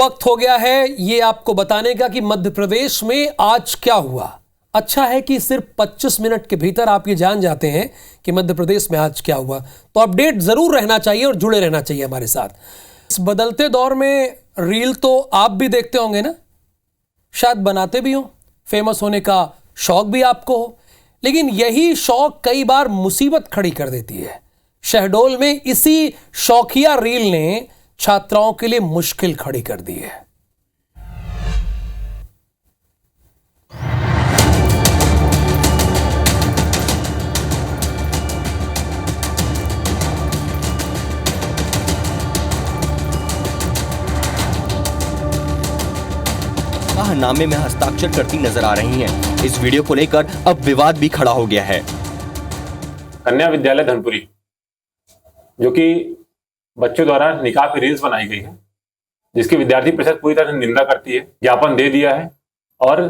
वक्त हो गया है ये आपको बताने का कि मध्य प्रदेश में आज क्या हुआ। अच्छा है कि सिर्फ 25 मिनट के भीतर आप ये जान जाते हैं कि मध्य प्रदेश में आज क्या हुआ, तो अपडेट जरूर रहना चाहिए और जुड़े रहना चाहिए हमारे साथ। इस बदलते दौर में रील तो आप भी देखते होंगे ना, शायद बनाते भी हो, फेमस होने का शौक भी आपको हो, लेकिन यही शौक कई बार मुसीबत खड़ी कर देती है। शहडोल में इसी शौकिया रील ने छात्राओं के लिए मुश्किल खड़ी कर दी है। नामे में हस्ताक्षर करती नजर आ रही हैं। इस वीडियो को लेकर अब विवाद भी खड़ा हो गया है। कन्या विद्यालय धनपुरी, जो कि बच्चों द्वारा निकाह की रील्स बनाई गई है, जिसकी विद्यार्थी परिषद पूरी तरह से निंदा करती है, ज्ञापन दे दिया है और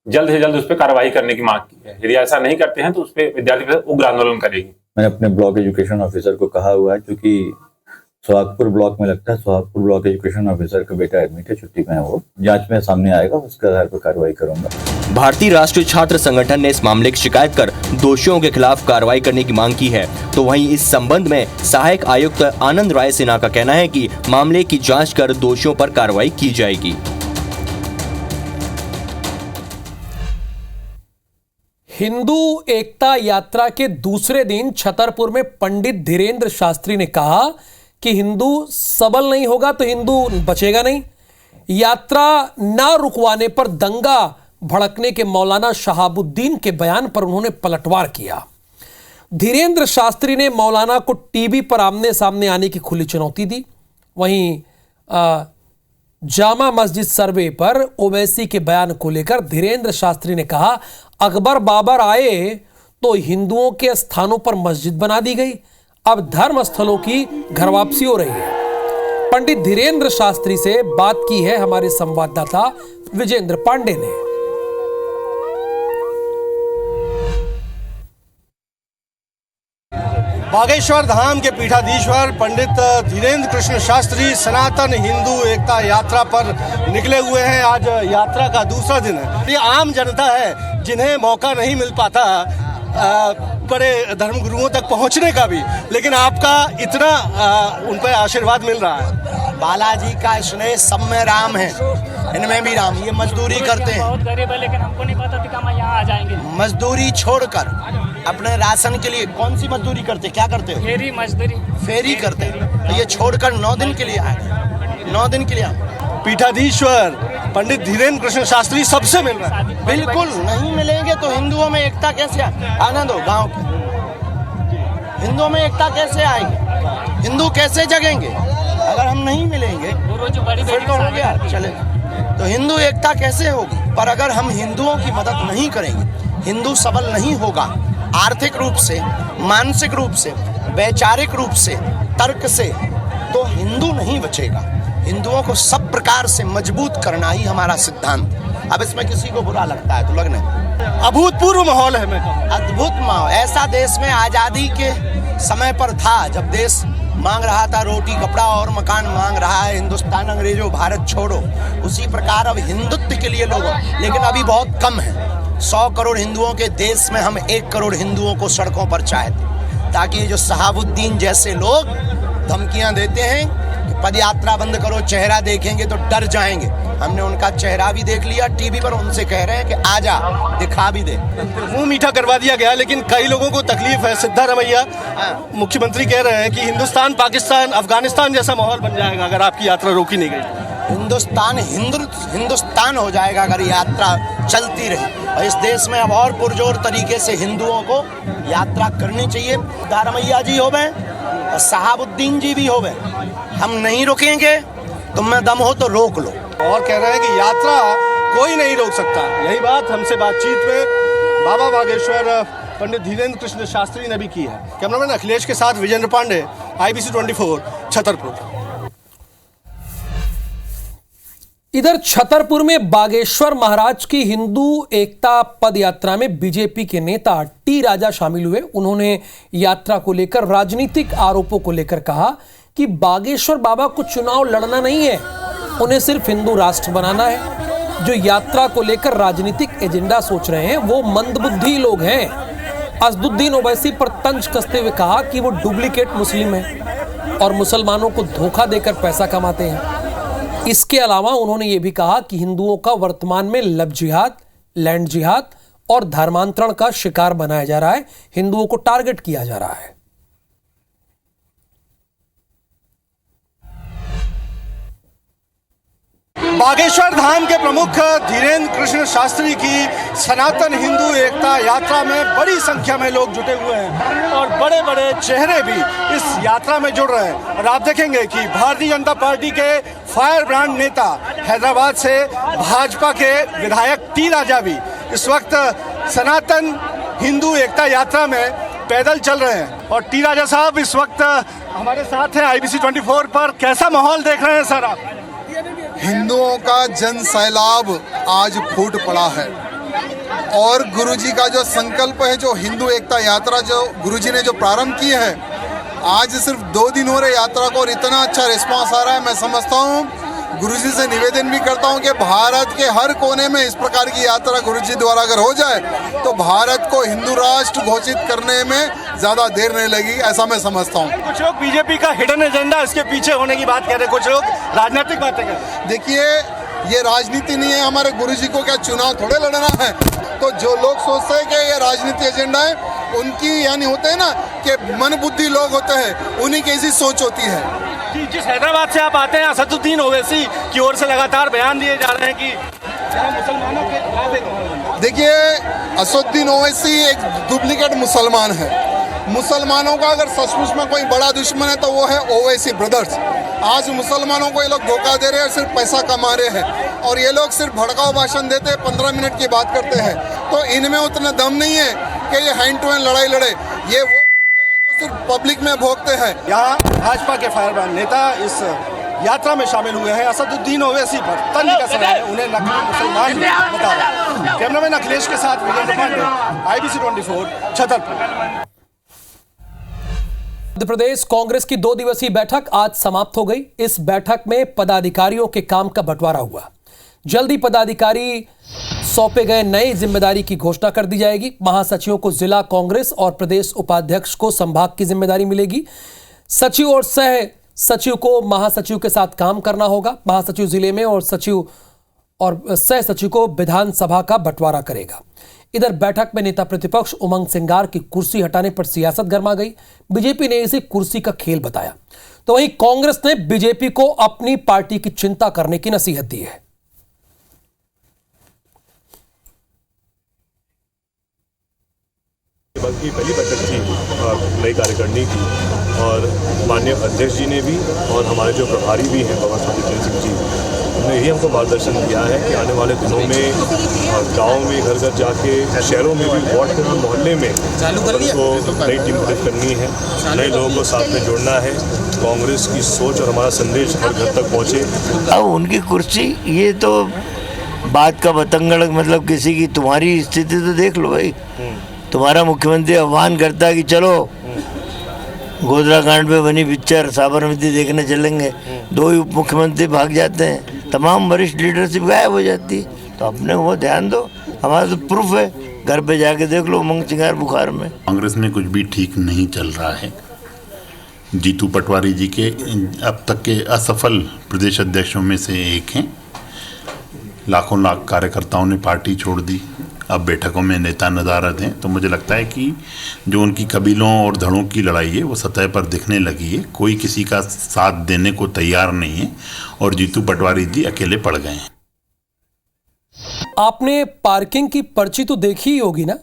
जल्द से जल्द उस पर कार्रवाई करने की मांग की है। यदि ऐसा नहीं करते हैं तो उस पर विद्यार्थी परिषद उग्र आंदोलन करेगी। मैंने अपने ब्लॉक एजुकेशन ऑफिसर को कहा हुआ है, क्योंकि सोहागपुर ब्लॉक में लगता है, सोहागपुर ब्लॉक एजुकेशन ऑफिसर का बेटा एडमिट है, छुट्टी में है, वो जांच में सामने आएगा, उसके आधार पर कार्रवाई करूंगा। भारतीय राष्ट्रीय छात्र संगठन ने इस मामले की शिकायत कर दोषियों के खिलाफ कार्रवाई करने की मांग की है। तो वहीं इस संबंध में सहायक आयुक्त आनंद राय सिन्हा का कहना है कि मामले की जांच कर दोषियों पर कार्रवाई की जाएगी। हिंदू एकता यात्रा के दूसरे दिन छतरपुर में पंडित धीरेन्द्र शास्त्री ने कहा कि हिंदू सबल नहीं होगा तो हिंदू बचेगा नहीं। यात्रा ना रुकवाने पर दंगा भड़कने के मौलाना शहाबुद्दीन के बयान पर उन्होंने पलटवार किया। धीरेन्द्र शास्त्री ने मौलाना को टीवी पर आमने सामने आने की खुली चुनौती दी। वहीं जामा मस्जिद सर्वे पर ओवैसी के बयान को लेकर धीरेन्द्र शास्त्री ने कहा, अकबर बाबर आए तो हिंदुओं के स्थानों पर मस्जिद बना दी गई, अब धर्म स्थलों की घर वापसी हो रही है। पंडित धीरेन्द्र शास्त्री से बात की है हमारे संवाददाता विजेंद्र पांडे ने। बागेश्वर धाम के पीठाधीश्वर पंडित धीरेन्द्र कृष्ण शास्त्री सनातन हिंदू एकता यात्रा पर निकले हुए हैं। आज यात्रा का दूसरा दिन है। ये आम जनता है जिन्हें मौका नहीं मिल पाता बड़े धर्मगुरुओं तक पहुंचने का भी, लेकिन आपका इतना उन पर आशीर्वाद मिल रहा है। बालाजी का स्नेह सब में राम है, इनमें भी राम। ये मजदूरी करते हैं, बहुत गरीब है, लेकिन हमको नहीं पता था कि हम यहाँ आ जाएंगे। मजदूरी छोड़कर अपने राशन के लिए कौन सी मजदूरी करते, क्या करते हो? फेरी मजदूरी, फेरी करते हैं। तो ये छोड़कर 9 दिन के लिए आए, 9 दिन के लिए आए। पीठाधीश्वर पंडित धीरेन्द्र कृष्ण शास्त्री सबसे मिल रहा है। बिल्कुल नहीं मिलेंगे तो हिंदुओं में एकता कैसे आनंद हो? गांव के हिंदुओं में एकता कैसे आएगी? हिंदू कैसे जगेंगे अगर हम नहीं मिलेंगे? फिर तो हो गया, चलेगा। तो हिंदू एकता कैसे होगी? पर अगर हम हिंदुओं की मदद नहीं करेंगे, हिंदू सबल नहीं होगा आर्थिक रूप से, मानसिक रूप से, वैचारिक रूप से, तर्क से, तो हिंदू नहीं बचेगा। हिंदुओं को सब प्रकार से मजबूत करना ही हमारा सिद्धांत। अब इसमें किसी को बुरा लगता है तो लगने। अभूतपूर्व माहौल है, मैं कहूं अद्भुत माहौल। ऐसा देश में आजादी के समय पर था जब देश मांग रहा था रोटी कपड़ा और मकान मांग रहा है हिंदुस्तान, अंग्रेजों भारत छोड़ो। उसी प्रकार अब हिंदुत्व के लिए लोग, लेकिन अभी बहुत कम है। 100 करोड़ हिंदुओं के देश में हम 1 करोड़ हिंदुओं को सड़कों पर चाहते, ताकि जो शहाबुद्दीन जैसे लोग धमकियां देते हैं कि पद यात्रा बंद करो, चेहरा देखेंगे तो डर जाएंगे। हमने उनका चेहरा भी देख लिया टीवी पर, उनसे कह रहे हैं कि आजा, दिखा भी दे। मुंह मीठा करवा दिया गया, लेकिन कई लोगों को तकलीफ है। सिद्धारमैया मुख्यमंत्री कह रहे हैं कि हिंदुस्तान पाकिस्तान अफगानिस्तान जैसा माहौल बन जाएगा अगर आपकी यात्रा रोकी नहीं गई। हिंदुस्तान हो जाएगा अगर यात्रा चलती रही। और इस देश में अब और पुरजोर तरीके से हिंदुओं को यात्रा करनी चाहिए। सिद्धारमैया जी हो गए और शहाबुद्दीन जी भी हो गए। हम नहीं रुकेंगे, तुम में दम हो तो रोक लो। और कह रहे हैं कि यात्रा कोई नहीं रोक सकता। यही बात हमसे बातचीत में बाबा बागेश्वर पंडित धीरेन्द्र कृष्ण शास्त्री ने भी की है। कैमरामैन अखिलेश के साथ विजेंद्र पांडे, IBC 24 छतरपुर। इधर छतरपुर में बागेश्वर महाराज की हिंदू एकता पद यात्रा में बीजेपी के नेता टी राजा शामिल हुए। उन्होंने यात्रा को लेकर राजनीतिक आरोपों को लेकर कहा कि बागेश्वर बाबा को चुनाव लड़ना नहीं है, उन्हें सिर्फ हिंदू राष्ट्र बनाना है। जो यात्रा को लेकर राजनीतिक एजेंडा सोच रहे हैं वो मंदबुद्धि लोग हैं। असदुद्दीन ओवैसी पर तंज कसते हुए कहा कि वो डुप्लीकेट मुस्लिम हैं और मुसलमानों को धोखा देकर पैसा कमाते हैं। इसके अलावा उन्होंने ये भी कहा कि हिंदुओं का वर्तमान में लव जिहाद, लैंड जिहाद और धर्मांतरण का शिकार बनाया जा रहा है, हिंदुओं को टारगेट किया जा रहा है। बागेश्वर धाम के प्रमुख धीरेन्द्र कृष्ण शास्त्री की सनातन हिंदू एकता यात्रा में बड़ी संख्या में लोग जुटे हुए हैं और बड़े बड़े चेहरे भी इस यात्रा में जुड़ रहे हैं। और आप देखेंगे कि भारतीय जनता पार्टी के फायर ब्रांड नेता हैदराबाद से भाजपा के विधायक टी राजा भी इस वक्त सनातन हिंदू एकता यात्रा में पैदल चल रहे हैं। और टी राजा साहब इस वक्त हमारे साथ हैं IBC 24 पर। कैसा माहौल देख रहे हैं सर आप? हिंदुओं का जन सैलाब आज फूट पड़ा है और गुरुजी का जो संकल्प है, जो हिंदू एकता यात्रा जो गुरुजी ने जो प्रारंभ की है, आज सिर्फ 2 दिन हो रहे यात्रा को और इतना अच्छा रिस्पांस आ रहा है। मैं समझता हूँ, गुरुजी से निवेदन भी करता हूँ कि भारत के हर कोने में इस प्रकार की यात्रा गुरुजी द्वारा अगर हो जाए तो भारत को हिंदू राष्ट्र घोषित करने में ज्यादा देर नहीं लगी, ऐसा मैं समझता हूँ। कुछ लोग बीजेपी का हिडन एजेंडा इसके पीछे होने की बात कर रहे हैं, कुछ लोग राजनीतिक बातें कर रहे हैं। देखिए, ये राजनीति नहीं है, हमारे गुरुजी को क्या चुनाव थोड़े लड़ना है। तो जो लोग सोचते हैं कि ये राजनीति एजेंडा है, उनकी यानी होते हैं ना कि मन बुद्धि लोग होते हैं, उन्हीं की ऐसी सोच होती है। जिस हैदराबाद से आप आते हैं, असदुद्दीन ओवैसी की ओर से लगातार बयान दिए जा रहे हैं कि मुसलमानों के, देखिए असदुद्दीन ओवैसी एक डुप्लीकेट मुसलमान है। मुसलमानों का अगर सचमुच में कोई बड़ा दुश्मन है तो वो है ओवैसी ब्रदर्स। आज मुसलमानों को ये लोग धोखा दे रहे हैं, सिर्फ पैसा कमा रहे हैं और ये लोग सिर्फ भड़काऊ भाषण देते हैं, 15 मिनट की बात करते हैं। तो इनमें उतना दम नहीं है कि ये हैंड टू हैंड लड़ाई लड़े। ये वो कुत्ते हैं जो सिर्फ पब्लिक में भोंकते हैं। यहाँ भाजपा के फायर ब्रांड नेता इस यात्रा में शामिल हुए हैं। असदुद्दीन ओवैसी पर तंज कस रहे हैं, उन्हें नकली मुसलमान बता रहे हैं। कैमरामैन अखिलेश के साथ वीरेंद्र पांडे, IBC 24 छतरपुर। मध्य प्रदेश कांग्रेस की 2 दिवसीय बैठक आज समाप्त हो गई। इस बैठक में पदाधिकारियों के काम का बंटवारा हुआ। जल्दी पदाधिकारी सौंपे गए नई जिम्मेदारी की घोषणा कर दी जाएगी। महासचिवों को जिला कांग्रेस और प्रदेश उपाध्यक्ष को संभाग की जिम्मेदारी मिलेगी। सचिव और सह सचिव को महासचिव के साथ काम करना होगा। महासचिव जिले में और सचिव और सह सचिव को विधानसभा का बंटवारा करेगा। इधर बैठक में नेता प्रतिपक्ष उमंग सिंगार की कुर्सी हटाने पर सियासत गर्मा गई। बीजेपी ने इसे कुर्सी का खेल बताया, तो वहीं कांग्रेस ने बीजेपी को अपनी पार्टी की चिंता करने की नसीहत दी है। की पहली बैठक थी नई कार्यकारिणी की और माननीय अध्यक्ष जी ने भी और हमारे जो प्रभारी भी हैं बाबा साहब सिंह जी, उन्होंने यही हमको मार्गदर्शन किया है कि आने वाले दिनों में गांव में घर घर जाके, शहरों में भी, वार्ड में भी, मोहल्ले में उनको नई टीम गठित करनी है, नए लोगों को साथ में जोड़ना है। कांग्रेस की सोच और हमारा संदेश हर घर तक पहुँचे। अब उनकी कुर्सी, ये तो बात का बतंगड़, मतलब किसी की, तुम्हारी स्थिति तो देख लो भाई। तुम्हारा मुख्यमंत्री आह्वान करता है कि चलो गोधरा कांड पे बनी पिक्चर साबरमती देखने चलेंगे, 2 ही उप मुख्यमंत्री भाग जाते हैं, तमाम वरिष्ठ लीडरशिप गायब हो जाती है। तो अपने वो ध्यान दो, हमारा तो प्रूफ है, घर पे जाके देख लो उमंग सिंगार बुखार में। कांग्रेस में कुछ भी ठीक नहीं चल रहा है। जीतू पटवारी जी के अब तक के असफल प्रदेश अध्यक्षों में से एक हैं। लाखों लाख कार्यकर्ताओं ने पार्टी छोड़ दी, अब बैठकों में नेता नदारद हैं। तो मुझे लगता है कि जो उनकी कबीलों और धड़ों की लड़ाई है वो सतह पर दिखने लगी है। कोई किसी का साथ देने को तैयार नहीं है और जीतू पटवारी जी अकेले पड़ गए हैं। आपने पार्किंग की पर्ची तो देखी ही होगी ना,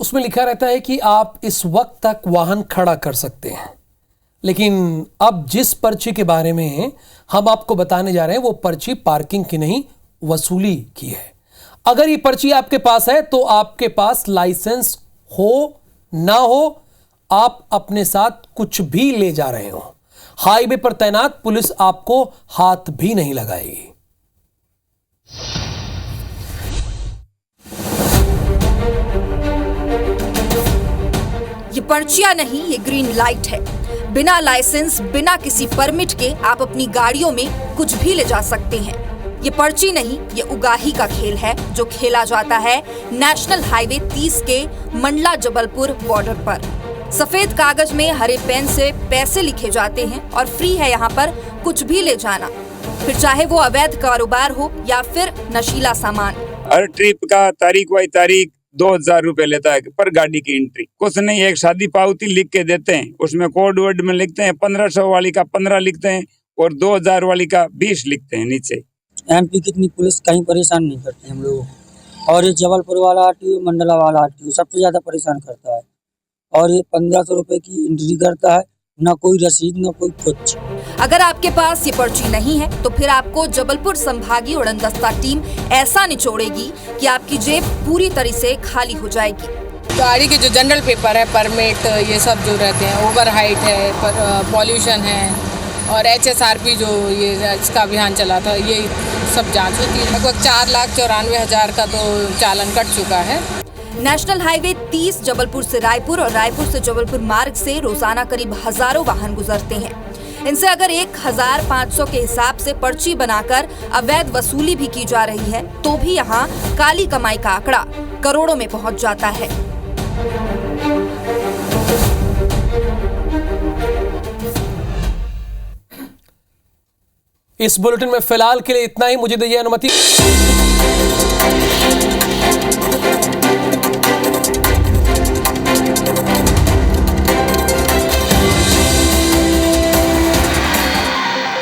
उसमें लिखा रहता है कि आप इस वक्त तक वाहन खड़ा कर सकते हैं। लेकिन अब जिस पर्ची के बारे में हम आपको बताने जा रहे हैं वो पर्ची पार्किंग की नहीं, वसूली की है। अगर ये पर्ची आपके पास है तो आपके पास लाइसेंस हो ना हो, आप अपने साथ कुछ भी ले जा रहे हो, हाईवे पर तैनात पुलिस आपको हाथ भी नहीं लगाएगी। ये पर्चियां नहीं, ये ग्रीन लाइट है। बिना लाइसेंस, बिना किसी परमिट के आप अपनी गाड़ियों में कुछ भी ले जा सकते हैं। ये पर्ची नहीं, ये उगाही का खेल है जो खेला जाता है नेशनल हाईवे 30 के मंडला जबलपुर बॉर्डर पर। सफेद कागज में हरे पेन से पैसे लिखे जाते हैं और फ्री है यहाँ पर कुछ भी ले जाना, फिर चाहे वो अवैध कारोबार हो या फिर नशीला सामान। हर ट्रिप का तारीख वाई तारीख 2000 रुपए लेता है पर गाड़ी की एंट्री। कुछ नहीं, एक शादी पावती लिख के देते हैं, उसमें कोड वर्ड में लिखते हैं 1500 वाली का 15 लिखते हैं और 2000 वाली का 20 लिखते हैं नीचे। एमपी कितनी पुलिस कहीं परेशान नहीं करती हम लोगों को, और ये जबलपुर वाला आरटीओ, मंडला वाला आरटीओ सबसे ज्यादा परेशान करता है। और ये 1500 रुपए की एंट्री करता है, ना कोई रसीद ना कोई कुछ। अगर आपके पास ये पर्ची नहीं है तो फिर आपको जबलपुर संभागीय उड़नदस्ता टीम ऐसा निचोड़ेगी कि आपकी जेब पूरी तरह से खाली हो जाएगी। गाड़ी के जो जनरल पेपर है, परमिट, ये सब जो रहते हैं, ओवर हाइट है, पॉल्यूशन है और HSRP जो ये इसका अभियान चला था, ये सब जांच होती है। लगभग 4,94,000 का तो चालान कट चुका है। नेशनल हाईवे 30 जबलपुर से रायपुर और रायपुर से जबलपुर मार्ग से रोजाना करीब हजारों वाहन गुजरते हैं। इनसे अगर 1500 के हिसाब से पर्ची बनाकर अवैध वसूली भी की जा रही है तो भी यहाँ काली कमाई का आंकड़ा करोड़ों में पहुँच जाता है। इस बुलेटिन में फिलहाल के लिए इतना ही। मुझे दीजिए अनुमति।